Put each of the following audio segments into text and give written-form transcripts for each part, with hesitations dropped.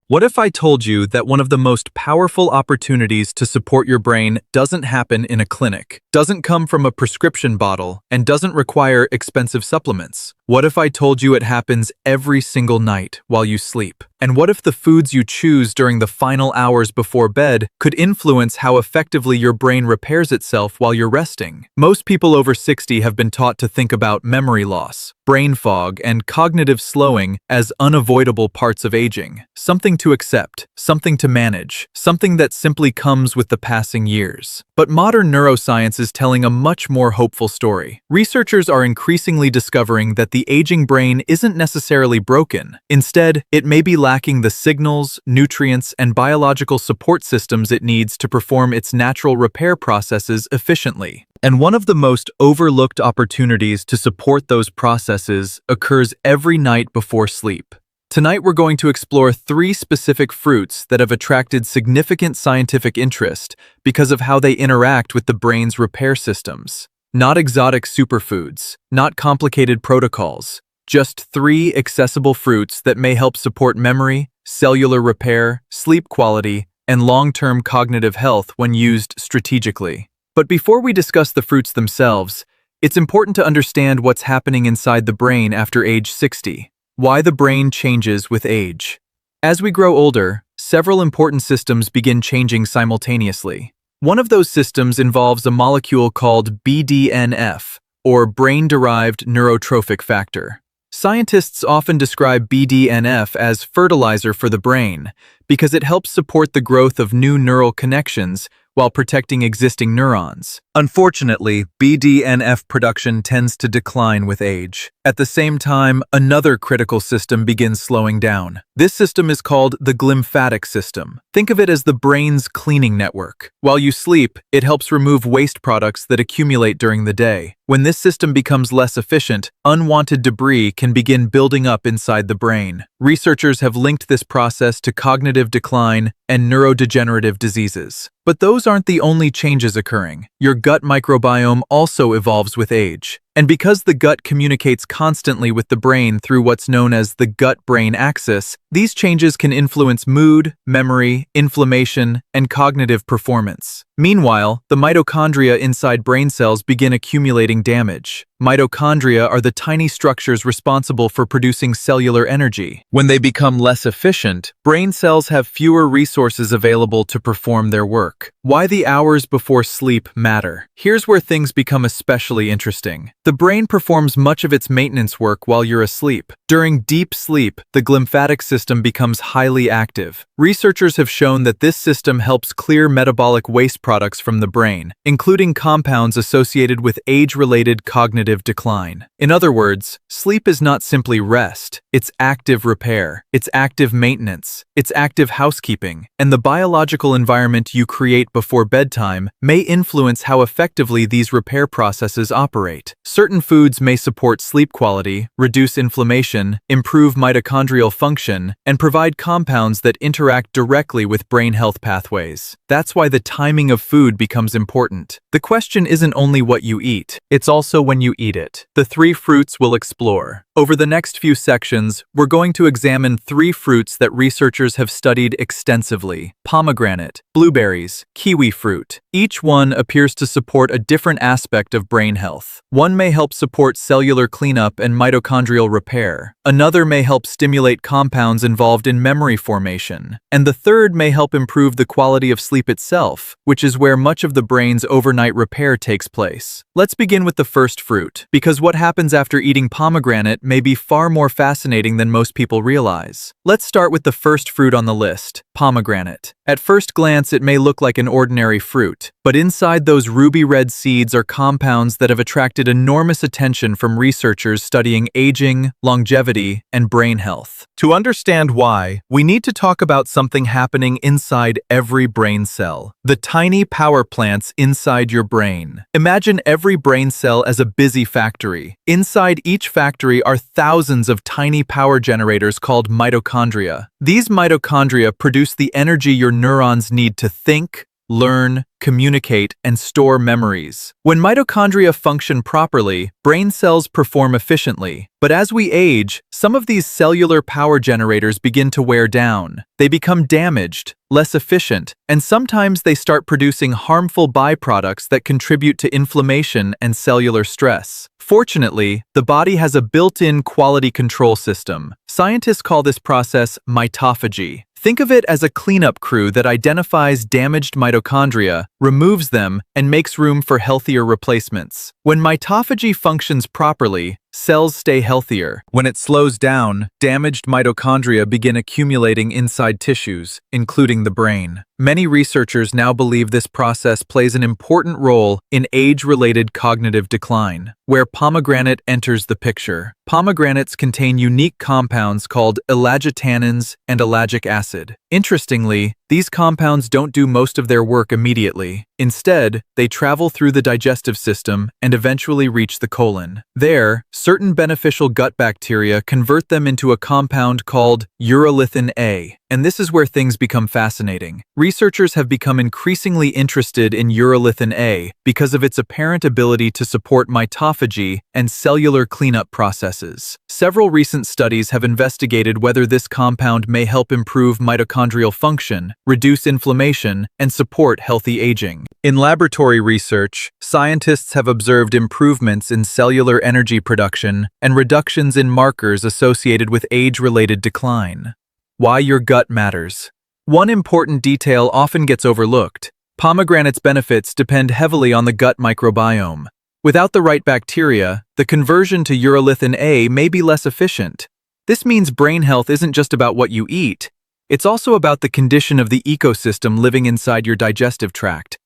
What if I told you that one of the most powerful opportunities to support your brain doesn't happen in a clinic, doesn't come from a prescription bottle, and doesn't require expensive supplements? What if I told you it happens every single night while you sleep? And what if the foods you choose during the final hours before bed could influence how effectively your brain repairs itself while you're resting? Most people over 60 have been taught to think about memory loss, brain fog, and cognitive slowing as unavoidable parts of aging. Something to accept, something to manage, something that simply comes with the passing years. But modern neuroscience is telling a much more hopeful story. Researchers are increasingly discovering that the aging brain isn't necessarily broken. Instead, it may be lacking the signals, nutrients, and biological support systems it needs to perform its natural repair processes efficiently. And one of the most overlooked opportunities to support those processes occurs every night before sleep. Tonight we're going to explore 3 specific fruits that have attracted significant scientific interest because of how they interact with the brain's repair systems. Not exotic superfoods, not complicated protocols, just 3 accessible fruits that may help support memory, cellular repair, sleep quality, and long-term cognitive health when used strategically. But before we discuss the fruits themselves, it's important to understand what's happening inside the brain after age 60. Why the brain changes with age. As we grow older, several important systems begin changing simultaneously. One of those systems involves a molecule called BDNF, or brain-derived neurotrophic factor. Scientists often describe BDNF as fertilizer for the brain because it helps support the growth of new neural connections while protecting existing neurons. Unfortunately, BDNF production tends to decline with age. At the same time, another critical system begins slowing down. This system is called the glymphatic system. Think of it as the brain's cleaning network. While you sleep, it helps remove waste products that accumulate during the day. When this system becomes less efficient, unwanted debris can begin building up inside the brain. Researchers have linked this process to cognitive decline and neurodegenerative diseases. But those aren't the only changes occurring. Your gut microbiome also evolves with age. And because the gut communicates constantly with the brain through what's known as the gut-brain axis, these changes can influence mood, memory, inflammation, and cognitive performance. Meanwhile, the mitochondria inside brain cells begin accumulating damage. Mitochondria are the tiny structures responsible for producing cellular energy. When they become less efficient, brain cells have fewer resources available to perform their work. Why the hours before sleep matter. Here's where things become especially interesting. The brain performs much of its maintenance work while you're asleep. During deep sleep, the glymphatic system becomes highly active. Researchers have shown that this system helps clear metabolic waste products from the brain, including compounds associated with age-related cognitive decline. In other words, sleep is not simply rest, it's active repair, it's active maintenance, it's active housekeeping, and the biological environment you create before bedtime may influence how effectively these repair processes operate. Certain foods may support sleep quality, reduce inflammation, improve mitochondrial function, and provide compounds that interact directly with brain health pathways. That's why the timing of food becomes important. The question isn't only what you eat, it's also when you eat it. The 3 fruits we'll explore. Over the next few sections, we're going to examine 3 fruits that researchers have studied extensively: pomegranate, blueberries, kiwi fruit. Each one appears to support a different aspect of brain health. One may help support cellular cleanup and mitochondrial repair. Another may help stimulate compounds involved in memory formation. And the third may help improve the quality of sleep itself, which is where much of the brain's overnight repair takes place. Let's begin with the first fruit, because what happens after eating pomegranate may be far more fascinating than most people realize. Let's start with the first fruit on the list, pomegranate. At first glance, it may look like an ordinary fruit, but inside those ruby red seeds are compounds that have attracted enormous attention from researchers studying aging, longevity, and brain health. To understand why, we need to talk about something happening inside every brain cell: the tiny power plants inside your brain. Imagine every brain cell as a busy factory. Inside each factory are thousands of tiny power generators called mitochondria. These mitochondria produce the energy your neurons need to think, learn, communicate, and store memories. When mitochondria function properly, brain cells perform efficiently. But as we age, some of these cellular power generators begin to wear down. They become damaged, less efficient, and sometimes they start producing harmful byproducts that contribute to inflammation and cellular stress. Fortunately, the body has a built-in quality control system. Scientists call this process mitophagy. Think of it as a cleanup crew that identifies damaged mitochondria, removes them, and makes room for healthier replacements. When mitophagy functions properly, cells stay healthier. When it slows down, damaged mitochondria begin accumulating inside tissues, including the brain. Many researchers now believe this process plays an important role in age-related cognitive decline, where pomegranate enters the picture. Pomegranates contain unique compounds called elagitannins and ellagic acid. Interestingly, these compounds don't do most of their work immediately. Instead, they travel through the digestive system and eventually reach the colon. There, certain beneficial gut bacteria convert them into a compound called urolithin A. And this is where things become fascinating. Researchers have become increasingly interested in urolithin A because of its apparent ability to support mitophagy and cellular cleanup processes. Several recent studies have investigated whether this compound may help improve mitochondrial function, reduce inflammation, and support healthy aging. In laboratory research, scientists have observed improvements in cellular energy production and reductions in markers associated with age-related decline. Why your gut matters. One important detail often gets overlooked. Pomegranate's benefits depend heavily on the gut microbiome. Without the right bacteria, the conversion to urolithin A may be less efficient. This means brain health isn't just about what you eat. It's also about the condition of the ecosystem living inside your digestive tract.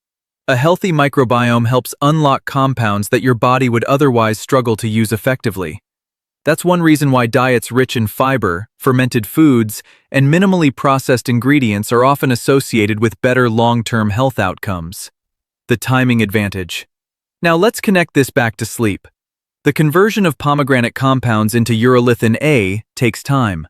A healthy microbiome helps unlock compounds that your body would otherwise struggle to use effectively. That's one reason why diets rich in fiber, fermented foods, and minimally processed ingredients are often associated with better long-term health outcomes. The timing advantage. Now let's connect this back to sleep. The conversion of pomegranate compounds into urolithin A takes time.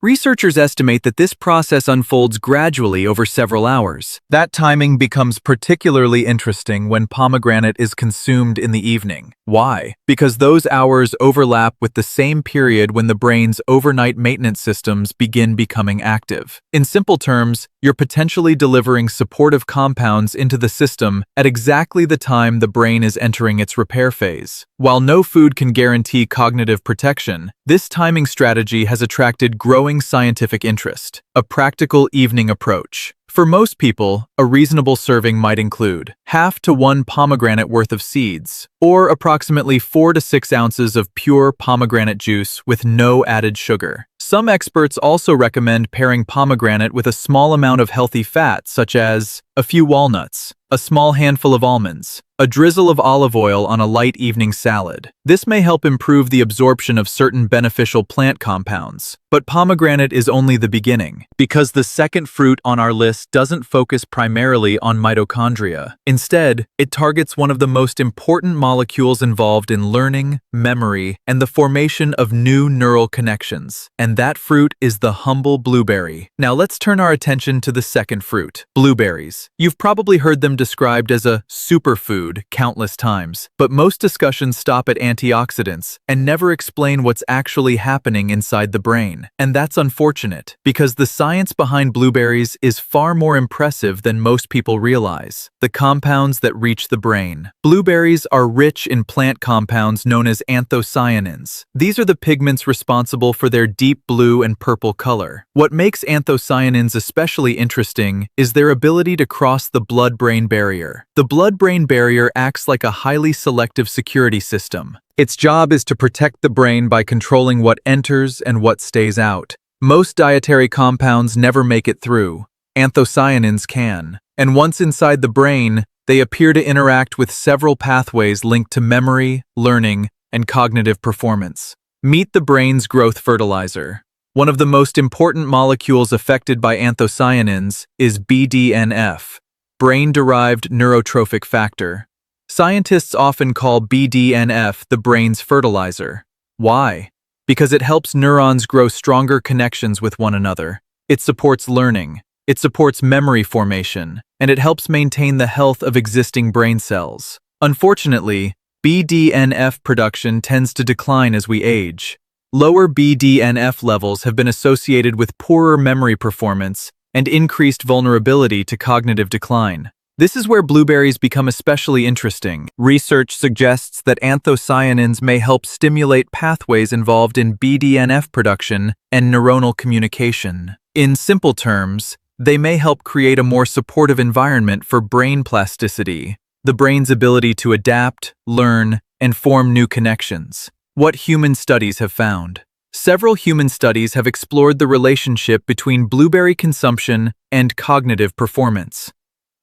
Researchers estimate that this process unfolds gradually over several hours. That timing becomes particularly interesting when pomegranate is consumed in the evening. Why? Because those hours overlap with the same period when the brain's overnight maintenance systems begin becoming active. In simple terms, you're potentially delivering supportive compounds into the system at exactly the time the brain is entering its repair phase. While no food can guarantee cognitive protection, this timing strategy has attracted growing scientific interest. A practical evening approach. For most people, a reasonable serving might include half to 1 pomegranate worth of seeds, or approximately 4 to 6 ounces of pure pomegranate juice with no added sugar. Some experts also recommend pairing pomegranate with a small amount of healthy fat, such as a few walnuts, a small handful of almonds, a drizzle of olive oil on a light evening salad. This may help improve the absorption of certain beneficial plant compounds. But pomegranate is only the beginning, because the second fruit on our list doesn't focus primarily on mitochondria. Instead, it targets one of the most important molecules involved in learning, memory, and the formation of new neural connections. And that fruit is the humble blueberry. Now let's turn our attention to the second fruit, blueberries. You've probably heard them described as a superfood countless times, but most discussions stop at antioxidants and never explain what's actually happening inside the brain. And that's unfortunate, because the science behind blueberries is far more impressive than most people realize. The compounds that reach the brain. Blueberries are rich in plant compounds known as anthocyanins. These are the pigments responsible for their deep blue and purple color. What makes anthocyanins especially interesting is their ability to cross the blood-brain barrier. The blood-brain barrier acts like a highly selective security system. Its job is to protect the brain by controlling what enters and what stays out. Most dietary compounds never make it through. Anthocyanins can. And once inside the brain, they appear to interact with several pathways linked to memory, learning, and cognitive performance. Meet the brain's growth fertilizer. One of the most important molecules affected by anthocyanins is BDNF, brain-derived neurotrophic factor. Scientists often call BDNF the brain's fertilizer. Why? Because it helps neurons grow stronger connections with one another. It supports learning, it supports memory formation, and it helps maintain the health of existing brain cells. Unfortunately, BDNF production tends to decline as we age. Lower BDNF levels have been associated with poorer memory performance and increased vulnerability to cognitive decline. This is where blueberries become especially interesting. Research suggests that anthocyanins may help stimulate pathways involved in BDNF production and neuronal communication. In simple terms, they may help create a more supportive environment for brain plasticity, the brain's ability to adapt, learn, and form new connections. What human studies have found. Several human studies have explored the relationship between blueberry consumption and cognitive performance.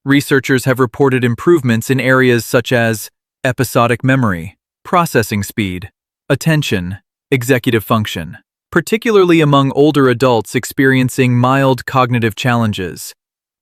Researchers have reported improvements in areas such as episodic memory, processing speed, attention, executive function, particularly among older adults experiencing mild cognitive challenges.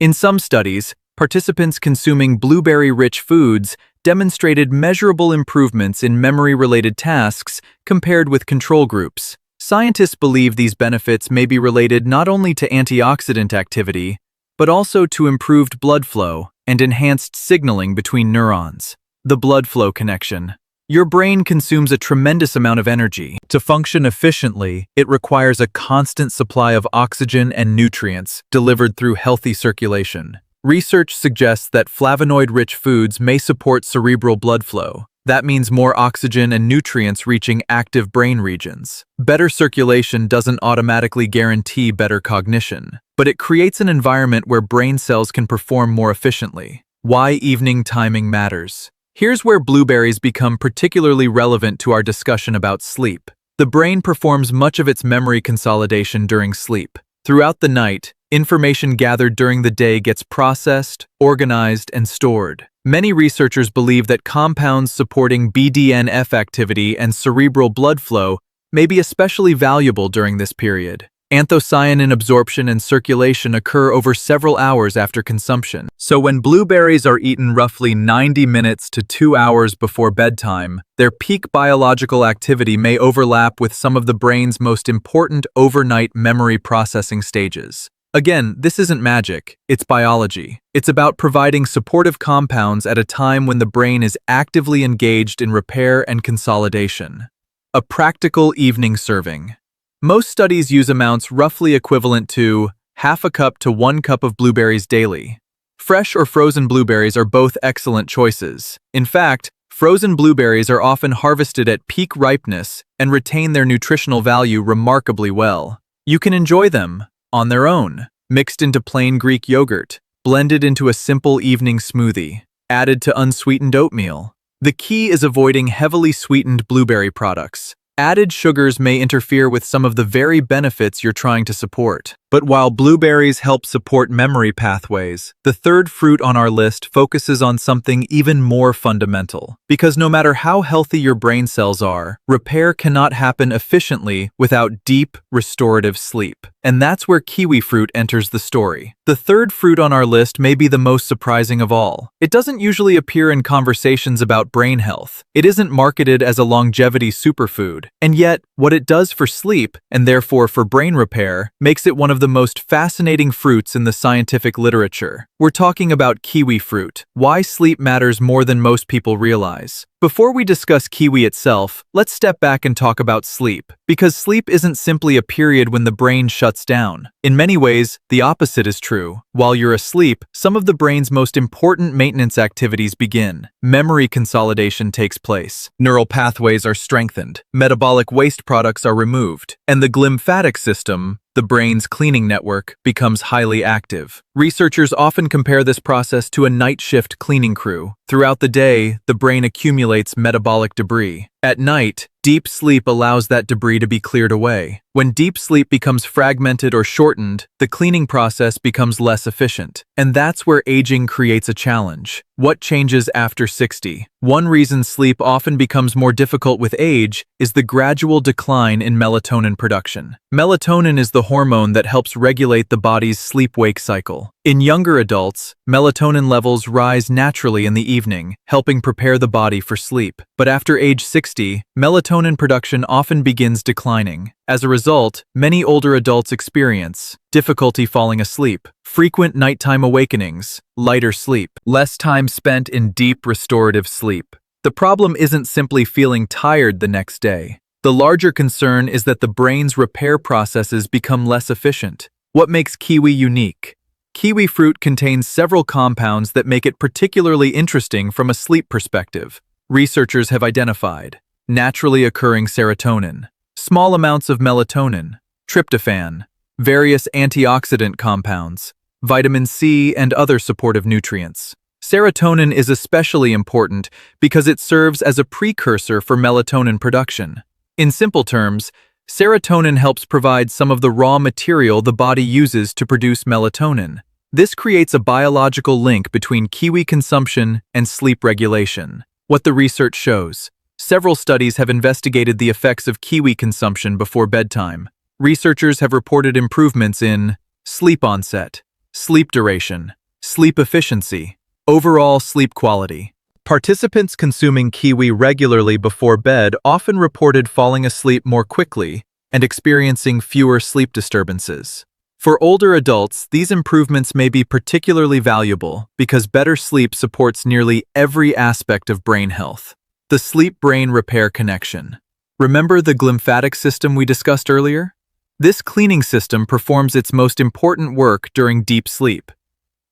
In some studies, participants consuming blueberry-rich foods demonstrated measurable improvements in memory-related tasks compared with control groups. Scientists believe these benefits may be related not only to antioxidant activity, but also to improved blood flow and enhanced signaling between neurons. The blood flow connection. Your brain consumes a tremendous amount of energy. To function efficiently, it requires a constant supply of oxygen and nutrients delivered through healthy circulation. Research suggests that flavonoid-rich foods may support cerebral blood flow. That means more oxygen and nutrients reaching active brain regions. Better circulation doesn't automatically guarantee better cognition, but it creates an environment where brain cells can perform more efficiently. Why evening timing matters. Here's where blueberries become particularly relevant to our discussion about sleep. The brain performs much of its memory consolidation during sleep. Throughout the night, information gathered during the day gets processed, organized, and stored. Many researchers believe that compounds supporting BDNF activity and cerebral blood flow may be especially valuable during this period. Anthocyanin absorption and circulation occur over several hours after consumption. So when blueberries are eaten roughly 90 minutes to 2 hours before bedtime, their peak biological activity may overlap with some of the brain's most important overnight memory processing stages. Again, this isn't magic, it's biology. It's about providing supportive compounds at a time when the brain is actively engaged in repair and consolidation. A practical evening serving. Most studies use amounts roughly equivalent to half a cup to 1 cup of blueberries daily. Fresh or frozen blueberries are both excellent choices. In fact, frozen blueberries are often harvested at peak ripeness and retain their nutritional value remarkably well. You can enjoy them on their own, mixed into plain Greek yogurt, blended into a simple evening smoothie, added to unsweetened oatmeal. The key is avoiding heavily sweetened blueberry products. Added sugars may interfere with some of the very benefits you're trying to support. But while blueberries help support memory pathways, the third fruit on our list focuses on something even more fundamental. Because no matter how healthy your brain cells are, repair cannot happen efficiently without deep, restorative sleep. And that's where kiwi fruit enters the story. The third fruit on our list may be the most surprising of all. It doesn't usually appear in conversations about brain health. It isn't marketed as a longevity superfood. And yet, what it does for sleep, and therefore for brain repair, makes it one of the most fascinating fruits in the scientific literature. We're talking about kiwi fruit. Why sleep matters more than most people realize. Before we discuss kiwi itself, let's step back and talk about sleep. Because sleep isn't simply a period when the brain shuts down. In many ways, the opposite is true. While you're asleep, some of the brain's most important maintenance activities begin. Memory consolidation takes place. Neural pathways are strengthened. Metabolic waste products are removed. And the glymphatic system, the brain's cleaning network, becomes highly active. Researchers often compare this process to a night shift cleaning crew. Throughout the day, the brain accumulates metabolic debris. At night, deep sleep allows that debris to be cleared away. When deep sleep becomes fragmented or shortened, the cleaning process becomes less efficient. And that's where aging creates a challenge. What changes after 60? One reason sleep often becomes more difficult with age is the gradual decline in melatonin production. Melatonin is the hormone that helps regulate the body's sleep-wake cycle. In younger adults, melatonin levels rise naturally in the evening, helping prepare the body for sleep. But after age 60, melatonin production often begins declining. As a result, many older adults experience difficulty falling asleep, frequent nighttime awakenings, lighter sleep, less time spent in deep restorative sleep. The problem isn't simply feeling tired the next day. The larger concern is that the brain's repair processes become less efficient. What makes kiwi unique? Kiwi fruit contains several compounds that make it particularly interesting from a sleep perspective. Researchers have identified naturally occurring serotonin, small amounts of melatonin, tryptophan, various antioxidant compounds, vitamin C, and other supportive nutrients. Serotonin is especially important because it serves as a precursor for melatonin production. In simple terms, serotonin helps provide some of the raw material the body uses to produce melatonin. This creates a biological link between kiwi consumption and sleep regulation. What the research shows: several studies have investigated the effects of kiwi consumption before bedtime. Researchers have reported improvements in sleep onset, sleep duration, sleep efficiency, overall sleep quality. Participants consuming kiwi regularly before bed often reported falling asleep more quickly and experiencing fewer sleep disturbances. For older adults, these improvements may be particularly valuable because better sleep supports nearly every aspect of brain health. The sleep-brain repair connection. Remember the glymphatic system we discussed earlier? This cleaning system performs its most important work during deep sleep.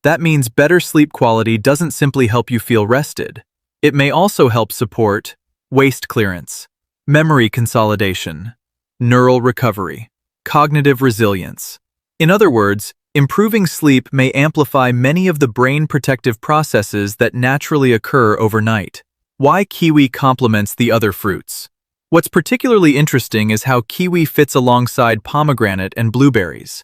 That means better sleep quality doesn't simply help you feel rested. It may also help support waste clearance, memory consolidation, neural recovery, cognitive resilience. In other words, improving sleep may amplify many of the brain protective processes that naturally occur overnight. Why kiwi complements the other fruits? What's particularly interesting is how kiwi fits alongside pomegranate and blueberries.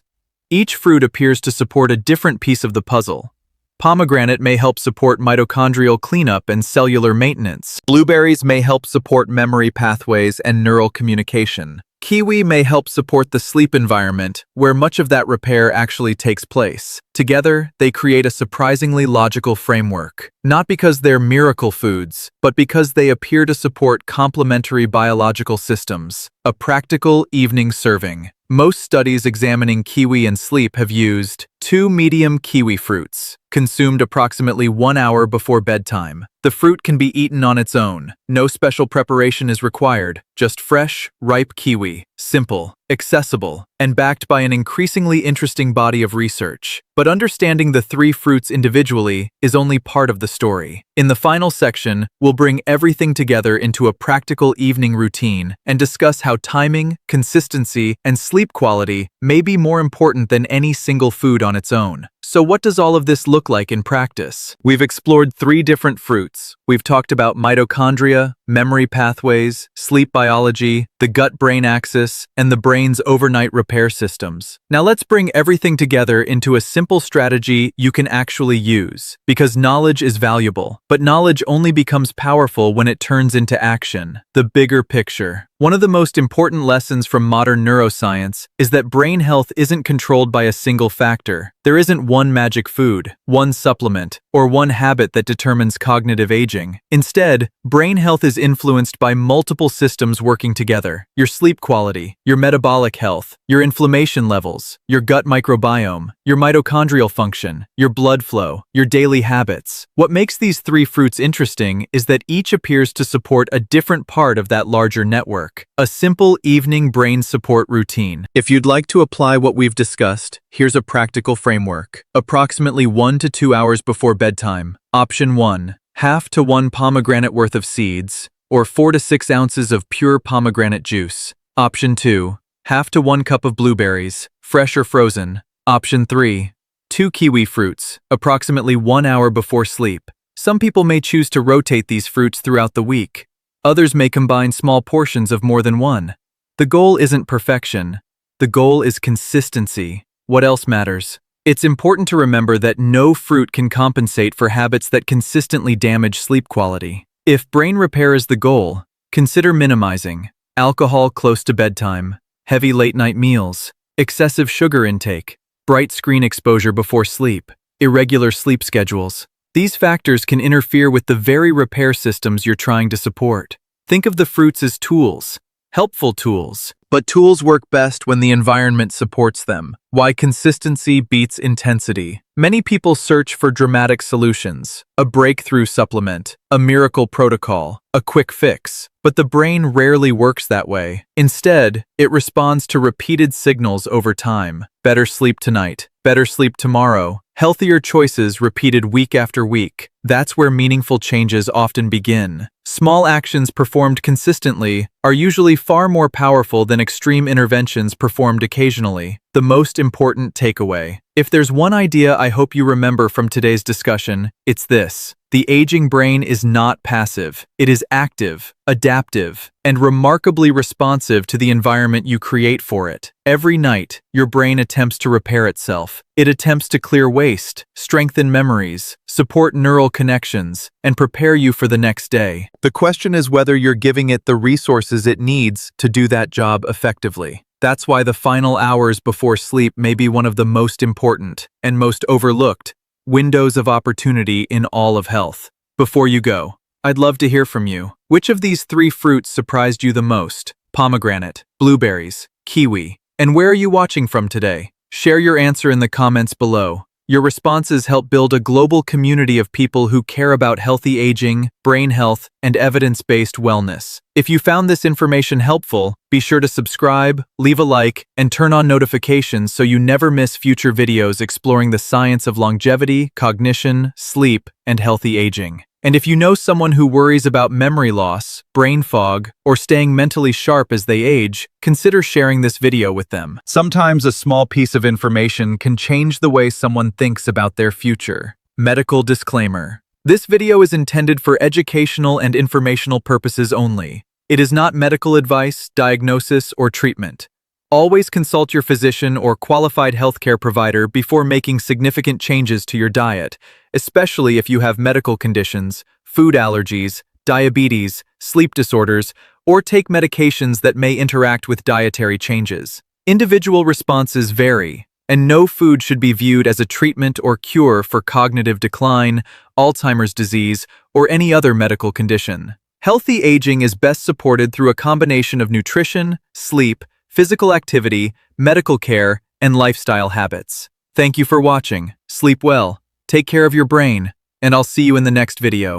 Each fruit appears to support a different piece of the puzzle. Pomegranate may help support mitochondrial cleanup and cellular maintenance. Blueberries may help support memory pathways and neural communication. Kiwi may help support the sleep environment, where much of that repair actually takes place. Together, they create a surprisingly logical framework, not because they're miracle foods, but because they appear to support complementary biological systems. A practical evening serving. Most studies examining kiwi and sleep have used 2 medium kiwi fruits, consumed approximately 1 hour before bedtime. The fruit can be eaten on its own. No special preparation is required, just fresh, ripe kiwi, simple, accessible, and backed by an increasingly interesting body of research. But understanding the 3 fruits individually is only part of the story. In the final section, we'll bring everything together into a practical evening routine and discuss how timing, consistency, and sleep quality may be more important than any single food on its own. So what does all of this look like in practice? We've explored 3 different fruits. We've talked about mitochondria, memory pathways, sleep biology, the gut-brain axis, and the brain's overnight repair systems. Now let's bring everything together into a simple strategy you can actually use, because knowledge is valuable, but knowledge only becomes powerful when it turns into action. The bigger picture. One of the most important lessons from modern neuroscience is that brain health isn't controlled by a single factor. There isn't one magic food, one supplement, or one habit that determines cognitive aging. Instead, brain health is influenced by multiple systems working together: your sleep quality, your metabolic health, your inflammation levels, your gut microbiome, your mitochondrial function, your blood flow, your daily habits. What makes these 3 fruits interesting is that each appears to support a different part of that larger network. A simple evening brain support routine. If you'd like to apply what we've discussed, here's a practical framework. Approximately 1 to 2 hours before bedtime. Option 1. Half to 1 pomegranate worth of seeds, or 4 to 6 ounces of pure pomegranate juice. Option 2. Half to 1 cup of blueberries, fresh or frozen. Option 3. 2 kiwi fruits, approximately 1 hour before sleep. Some people may choose to rotate these fruits throughout the week. Others may combine small portions of more than one. The goal isn't perfection. The goal is consistency. What else matters? It's important to remember that no fruit can compensate for habits that consistently damage sleep quality. If brain repair is the goal, consider minimizing alcohol close to bedtime, heavy late-night meals, excessive sugar intake, bright screen exposure before sleep, irregular sleep schedules. These factors can interfere with the very repair systems you're trying to support. Think of the fruits as tools, helpful tools. But tools work best when the environment supports them. Why consistency beats intensity. Many people search for dramatic solutions, a breakthrough supplement, a miracle protocol, a quick fix. But the brain rarely works that way. Instead, it responds to repeated signals over time. Better sleep tonight, better sleep tomorrow, healthier choices repeated week after week. That's where meaningful changes often begin. Small actions performed consistently are usually far more powerful than extreme interventions performed occasionally. The most important takeaway. If there's one idea I hope you remember from today's discussion, it's this. The aging brain is not passive. It is active, adaptive, and remarkably responsive to the environment you create for it. Every night, your brain attempts to repair itself. It attempts to clear waste, strengthen memories, support neural connections, and prepare you for the next day. The question is whether you're giving it the resources it needs to do that job effectively. That's why the final hours before sleep may be one of the most important and most overlooked windows of opportunity in all of health. Before you go, I'd love to hear from you. Which of these 3 fruits surprised you the most? Pomegranate, blueberries, kiwi, and where are you watching from today? Share your answer in the comments below. Your responses help build a global community of people who care about healthy aging, brain health, and evidence-based wellness. If you found this information helpful, be sure to subscribe, leave a like, and turn on notifications so you never miss future videos exploring the science of longevity, cognition, sleep, and healthy aging. And if you know someone who worries about memory loss, brain fog, or staying mentally sharp as they age, consider sharing this video with them. Sometimes a small piece of information can change the way someone thinks about their future. Medical disclaimer. This video is intended for educational and informational purposes only. It is not medical advice, diagnosis, or treatment. Always consult your physician or qualified healthcare provider before making significant changes to your diet, especially if you have medical conditions, food allergies, diabetes, sleep disorders, or take medications that may interact with dietary changes. Individual responses vary, and no food should be viewed as a treatment or cure for cognitive decline, Alzheimer's disease, or any other medical condition. Healthy aging is best supported through a combination of nutrition, sleep, physical activity, medical care, and lifestyle habits. Thank you for watching. Sleep well, take care of your brain, and I'll see you in the next video.